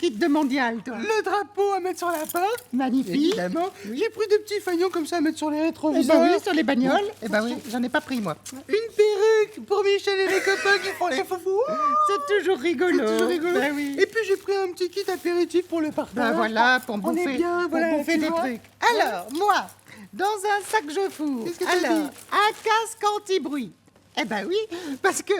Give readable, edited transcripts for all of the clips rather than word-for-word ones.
kit de mondial, toi? Le drapeau à mettre sur la porte. Magnifique. Évidemment. J'ai pris des petits fagnons comme ça à mettre sur les Eh rétroviseurs. ben oui, sur les bagnoles. Eh ben oui, j'en ai pas pris, moi. Une perruque pour Michel et les copains qui font les foufous. C'est toujours rigolo. C'est toujours rigolo. Ben oui. Et puis j'ai pris un petit kit apéritif pour le partage. Ben voilà, pour On est bouffer, bien, pour voilà, bouffer tu des vois. trucs. Alors, moi, dans un sac je fous. Qu'est-ce que tu Alors, dis un casque anti-bruit. Eh ben oui, parce que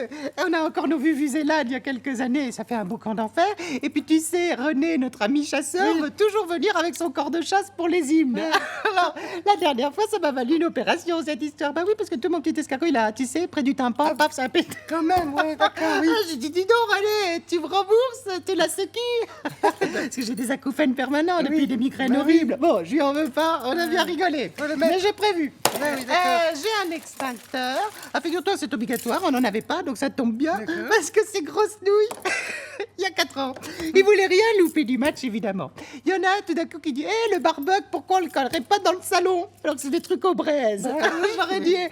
on a encore nos vuvuzelas il y a quelques années, ça fait un beau camp d'enfer. Et puis tu sais, René, notre ami chasseur, veut toujours venir avec son corps de chasse pour les hymnes. Alors, la dernière fois, ça m'a valu une opération, cette histoire. Bah oui, parce que tout mon petit escargot, il a, tu sais, près du tympan, paf, ça a pété. Quand même, ouais, d'accord, oui. Ah, j'ai dit, dis donc, allez, tu me rembourses, tu l'as sécu. Parce que j'ai des acouphènes permanents depuis des migraines Bah oui. horribles. Bon, je lui en veux pas, on a bien rigolé. Faut le mettre. Mais j'ai prévu. Ouais, oui, d'accord. J'ai un extincteur. Ah, figure-toi, c'est obligatoire, on n'en avait pas, donc ça tombe bien. D'accord. Parce que c'est grosse nouille. Il y a 4 ans. Il voulait rien louper du match, évidemment. Il y en a un tout d'un coup qui dit hé, le barbecue, pourquoi on le collerait pas dans le salon? Alors que c'est des trucs aux braises. J'aurais dit hé,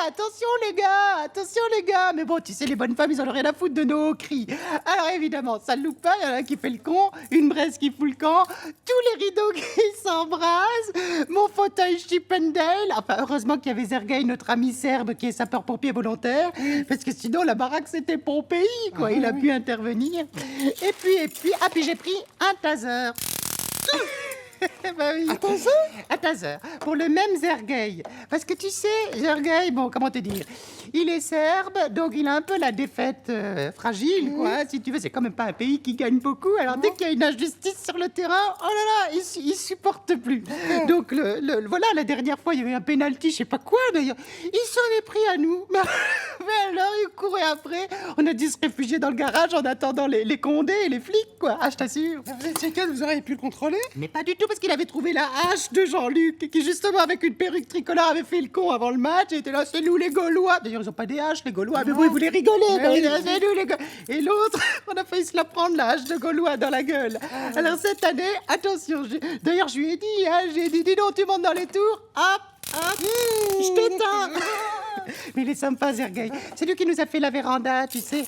attention les gars. Mais bon, tu sais, les bonnes femmes, ils en ont rien à foutre de nos cris. Alors évidemment, ça ne loupe pas. Il y en a un qui fait le con, une braise qui fout le camp, tous les rideaux qui s'embrasent, mon fauteuil Chippendale. Enfin, heureusement qu'il y avait Sergueï, notre ami serbe, qui est sapeur-pompier volontaire. Parce que sinon, la baraque, c'était Pompéi, quoi. Il a pu intervenir. Et puis, puis j'ai pris un taser. Bah oui. Un taser. Pour le même Sergueï. Parce que tu sais, Sergueï, bon, comment te dire, il est serbe, donc il a un peu la défaite fragile, quoi. Si tu veux, c'est quand même pas un pays qui gagne beaucoup. Alors dès qu'il y a une injustice sur le terrain, oh là là, il supporte plus. Donc voilà, la dernière fois, il y avait un penalty, je sais pas quoi d'ailleurs. Il s'en est pris à nous. Mais alors, il courait après. On a dû se réfugier dans le garage en attendant les condés et les flics, quoi. Ah, je t'assure. Vous êtes sûr que vous auriez pu le contrôler? Mais pas du tout, parce qu'il avait trouvé la hache de Jean-Luc, qui justement, avec une perruque tricolore, avait fait le con avant le match, et était là, c'est nous les Gaulois. D'ailleurs, ils ont pas des haches, les Gaulois, mais bon, ils voulaient rigoler. Mais oui. C'est nous les Gaulois. Et l'autre, on a failli se la prendre, la hache de Gaulois, dans la gueule. Alors cette année, attention, d'ailleurs, je lui ai dit, j'ai dit, dis donc, tu montes dans les tours, hop, je t'éteins. Mais il est sympa, Sergueï. C'est lui qui nous a fait la véranda, tu sais.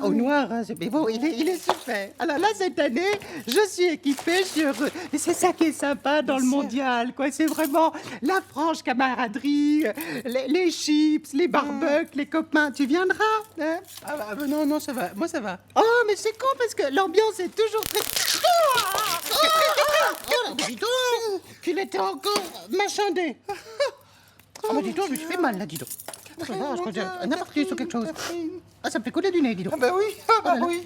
Au noir, hein, mais bon, il est super. Alors là, cette année, je suis équipée, je suis heureux. Et c'est ça qui est sympa dans le mondial, quoi. C'est vraiment la franche camaraderie, les chips, les barbecues, les copains. Tu viendras, hein? Ah bah non, ça va. Moi, ça va. Oh, mais c'est con parce que l'ambiance est toujours très... Oh, dis donc, qu'il était encore machandé. Ah, bah dis donc, je me suis fait mal, là, dis donc. Ça va, je crois que j'ai un infarctus ou quelque chose. Ah, ça me fait couler du nez, dis donc. Ah bah oui,